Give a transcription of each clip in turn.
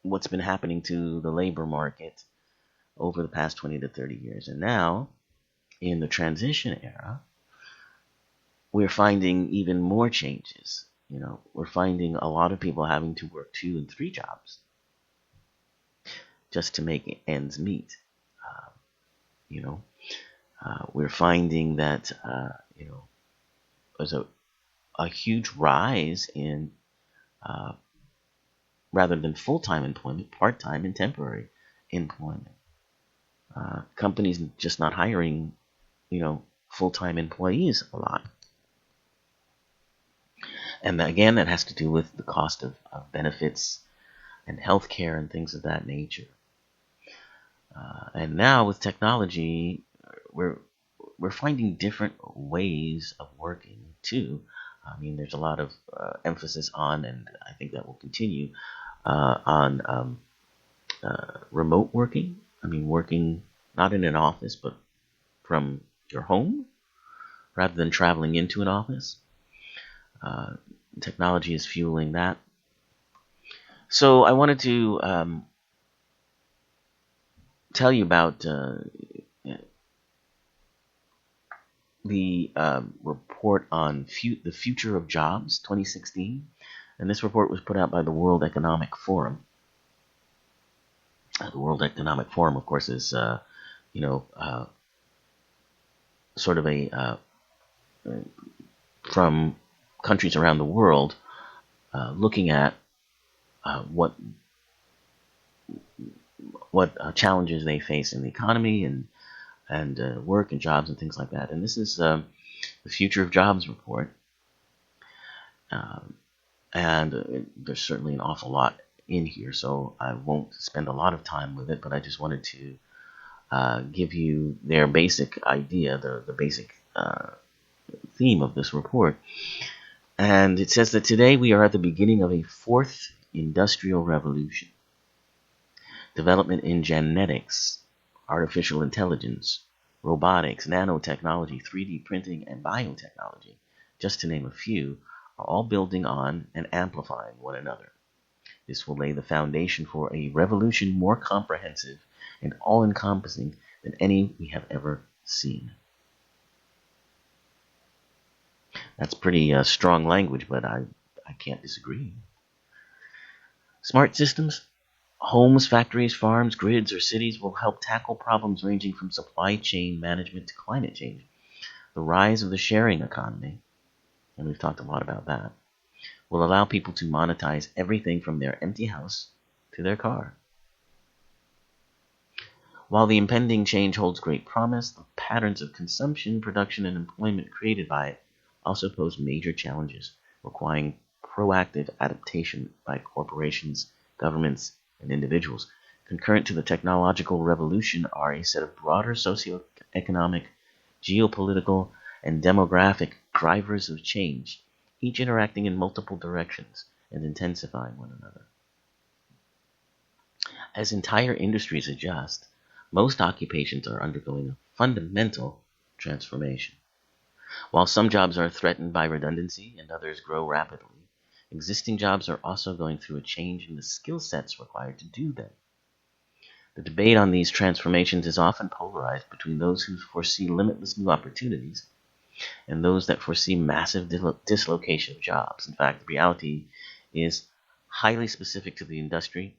what's been happening to the labor market over the past 20 to 30 years. And now, in the transition era, we're finding even more changes. We're finding a lot of people having to work 2 and 3 jobs just to make ends meet. Uh, you know, we're finding that there's a huge rise in rather than full-time employment, part-time and temporary employment. Companies just not hiring, full-time employees a lot. And again, that has to do with the cost of benefits and healthcare and things of that nature. And now with technology, we're finding different ways of working too. I mean, there's a lot of emphasis on, and I think that will continue, on remote working. I mean, working not in an office, but from your home, rather than traveling into an office. Technology is fueling that. So I wanted to tell you about the report on the future of jobs 2016. And this report was put out by the World Economic Forum. The World Economic Forum, of course, is sort of a from countries around the world looking at what challenges they face in the economy and work and jobs and things like that. And this is the Future of Jobs report. And there's certainly an awful lot in here, so I won't spend a lot of time with it, but I just wanted to give you their basic idea, the basic theme of this report. And it says that today we are at the beginning of a fourth industrial revolution. Development in genetics, artificial intelligence, robotics, nanotechnology, 3D printing, and biotechnology, just to name a few, are all building on and amplifying one another. This will lay the foundation for a revolution more comprehensive and all-encompassing than any we have ever seen. That's pretty strong language, but I can't disagree. Smart systems, homes, factories, farms, grids, or cities will help tackle problems ranging from supply chain management to climate change. The rise of the sharing economy, and we've talked a lot about that, will allow people to monetize everything from their empty house to their car. While the impending change holds great promise, the patterns of consumption, production, and employment created by it also pose major challenges, requiring proactive adaptation by corporations, governments, and individuals. Concurrent to the technological revolution are a set of broader socioeconomic, geopolitical, and demographic drivers of change, each interacting in multiple directions and intensifying one another. As entire industries adjust, most occupations are undergoing a fundamental transformation. While some jobs are threatened by redundancy and others grow rapidly, existing jobs are also going through a change in the skill sets required to do them. The debate on these transformations is often polarized between those who foresee limitless new opportunities and those that foresee massive dislocation of jobs. In fact, the reality is highly specific to the industry,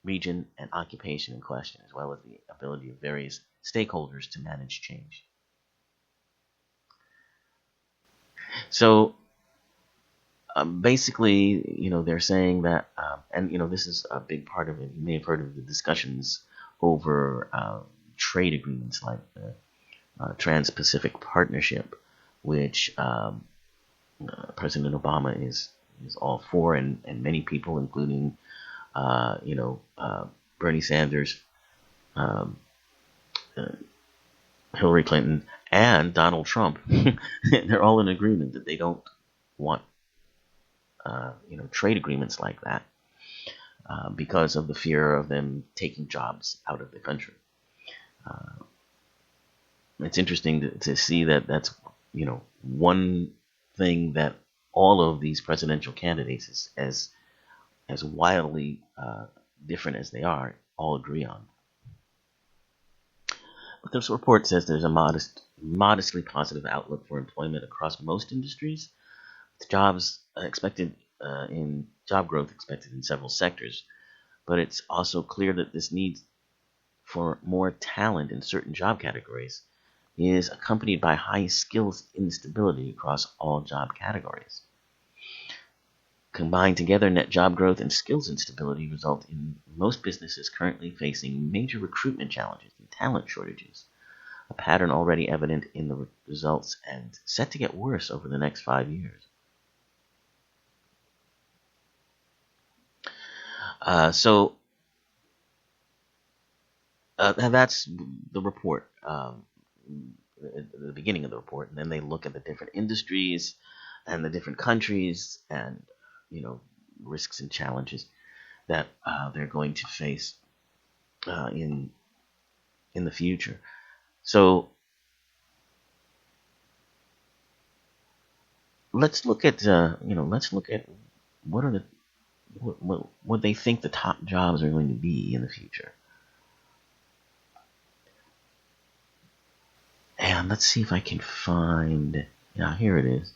region, and occupation in question, as well as the ability of various stakeholders to manage change. So basically, they're saying that, and this is a big part of it. You may have heard of the discussions over trade agreements like the Trans-Pacific Partnership, which President Obama is all for, and many people, including Bernie Sanders, Hillary Clinton, and Donald Trump, they're all in agreement that they don't want trade agreements like that because of the fear of them taking jobs out of the country. It's interesting to see that that's one thing that all of these presidential candidates as wildly different as they are, all agree on. But this report says there's a modestly positive outlook for employment across most industries, with jobs expected in job growth expected in several sectors. But it's also clear that this need for more talent in certain job categories is accompanied by high skills instability across all job categories. Combined together, net job growth and skills instability result in most businesses currently facing major recruitment challenges and talent shortages, a pattern already evident in the results and set to get worse over the next 5 years. And that's the report, the beginning of the report, and then they look at the different industries and the different countries and risks and challenges that they're going to face in the future. So let's look at what are the what they think the top jobs are going to be in the future. And let's see if I can find, here it is.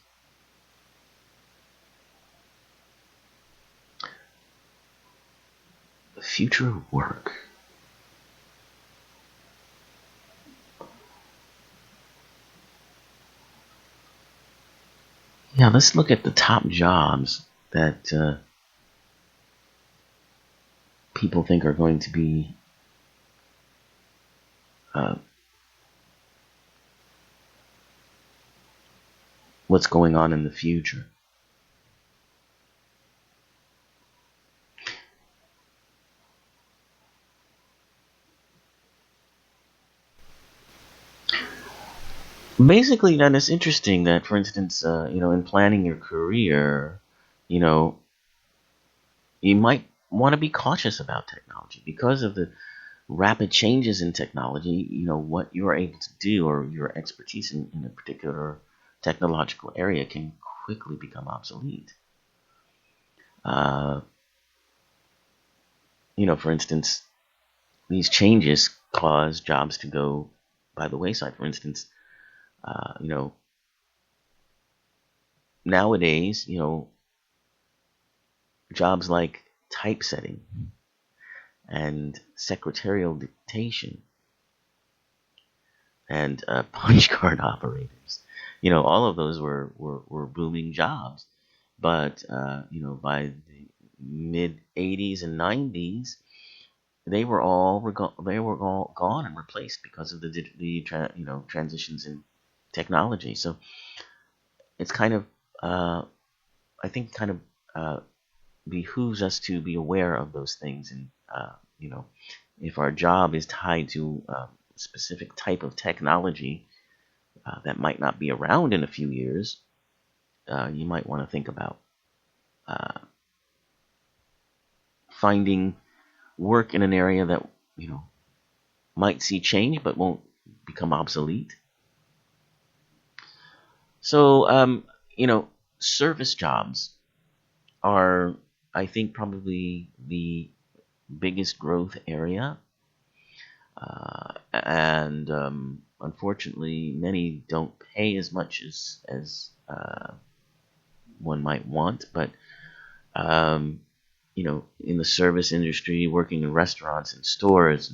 The future of work. Yeah, let's look at the top jobs that people think are going to be what's going on in the future. Basically, then it's interesting that, for instance, in planning your career, you might want to be cautious about technology because of the rapid changes in technology. What you're able to do or your expertise in a particular technological area can quickly become obsolete. For instance, these changes cause jobs to go by the wayside. For instance, nowadays, jobs like typesetting and secretarial dictation and punch card operators, all of those were booming jobs. But by the mid 80s and 90s, they were all gone and replaced because of the transitions in technology. So it's kind of I think behooves us to be aware of those things, and if our job is tied to a specific type of technology that might not be around in a few years, you might want to think about finding work in an area that might see change but won't become obsolete. So service jobs are, I think, probably the biggest growth area, and unfortunately, many don't pay as much as one might want. But in the service industry, working in restaurants and stores,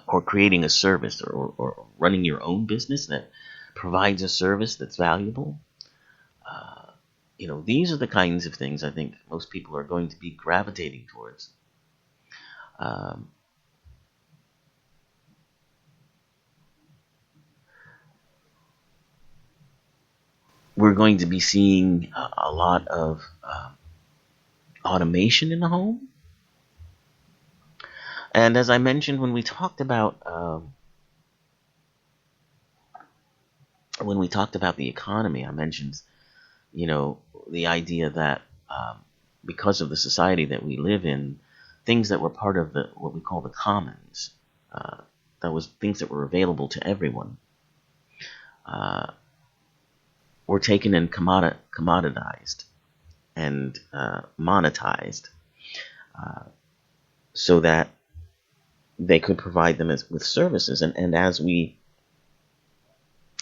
or creating a service, or running your own business that provides a service that's valuable. These are the kinds of things I think most people are going to be gravitating towards. We're going to be seeing a lot of automation in the home. And as I mentioned when we talked about the economy, I mentioned the idea that because of the society that we live in, things that were part of what we call the commons, that was things that were available to everyone, were taken and commoditized and monetized. so that they could provide them with services. And as we,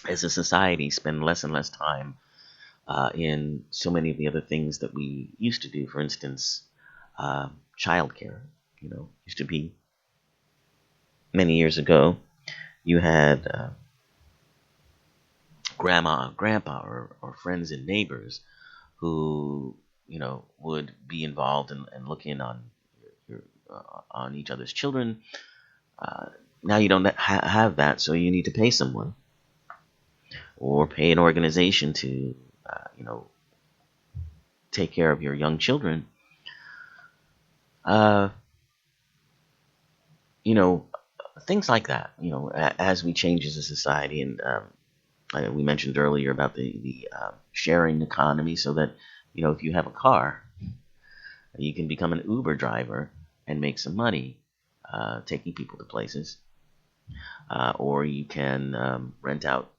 as a society, spend less and less time in so many of the other things that we used to do, for instance, childcare, used to be many years ago, you had grandma, grandpa, or friends and neighbors who, would be involved and look in on on each other's children. Now you don't have that, so you need to pay someone or pay an organization to, take care of your young children. Uh, Things like that. As we change as a society, and we mentioned earlier about the sharing economy, so that if you have a car, you can become an Uber driver and make some money taking people to places, or you can rent out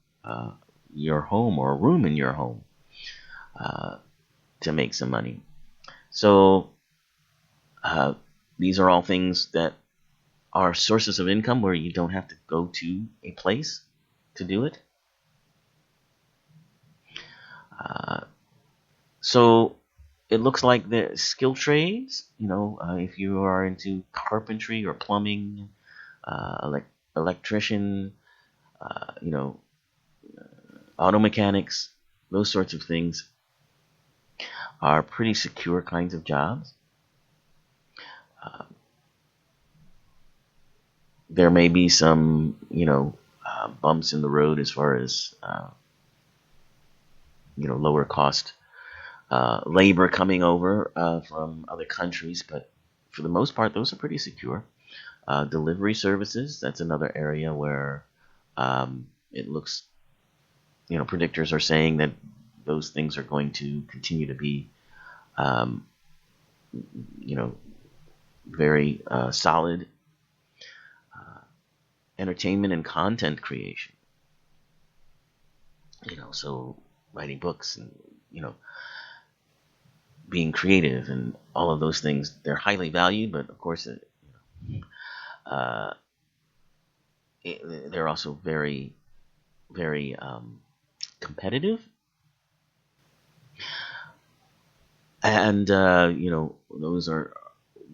your home or a room in your home to make some money. So these are all things that are sources of income where you don't have to go to a place to do it. So it looks like the skill trades, if you are into carpentry or plumbing, electrician, auto mechanics, those sorts of things are pretty secure kinds of jobs. There may be some, bumps in the road as far as, lower cost labor coming over from other countries, but for the most part, those are pretty secure. Delivery services, that's another area where it looks, predictors are saying that those things are going to continue to be, very solid. Entertainment and content creation, so writing books and, being creative and all of those things, they're highly valued, but of course they're also very, very competitive. And, those are,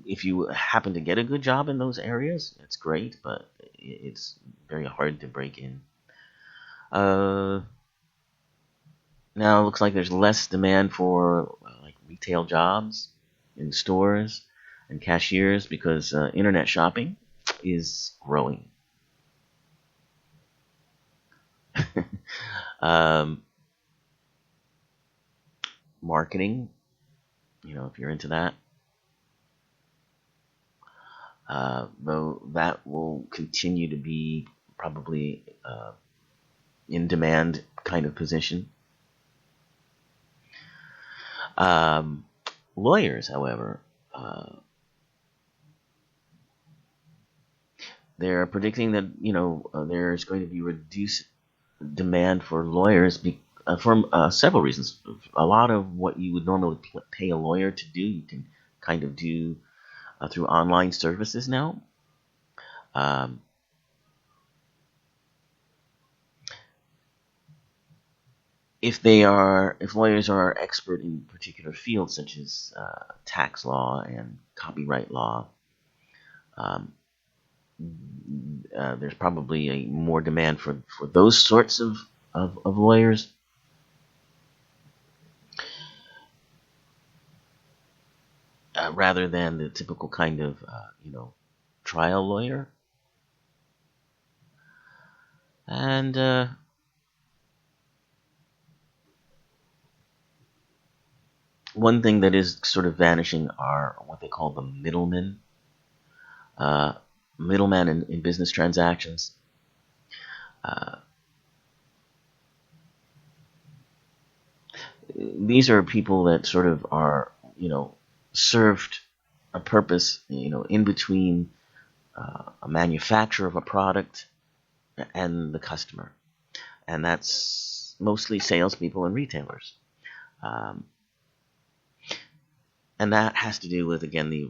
if you happen to get a good job in those areas, it's great, but it's very hard to break in. Now it looks like there's less demand for like retail jobs in stores and cashiers because internet shopping is growing. Marketing, if you're into that, though that will continue to be probably in demand kind of position. Lawyers, however, they're predicting that there's going to be reduced demand for lawyers for several reasons. A lot of what you would normally pay a lawyer to do, you can kind of do through online services now. If lawyers are expert in particular fields such as tax law and copyright law, there's probably a more demand for those sorts of lawyers. Rather than the typical kind of trial lawyer. And one thing that is sort of vanishing are what they call the middlemen. Middlemen in business transactions. These are people that sort of are, served a purpose, in between a manufacturer of a product and the customer. And that's mostly salespeople and retailers. And that has to do with, again, the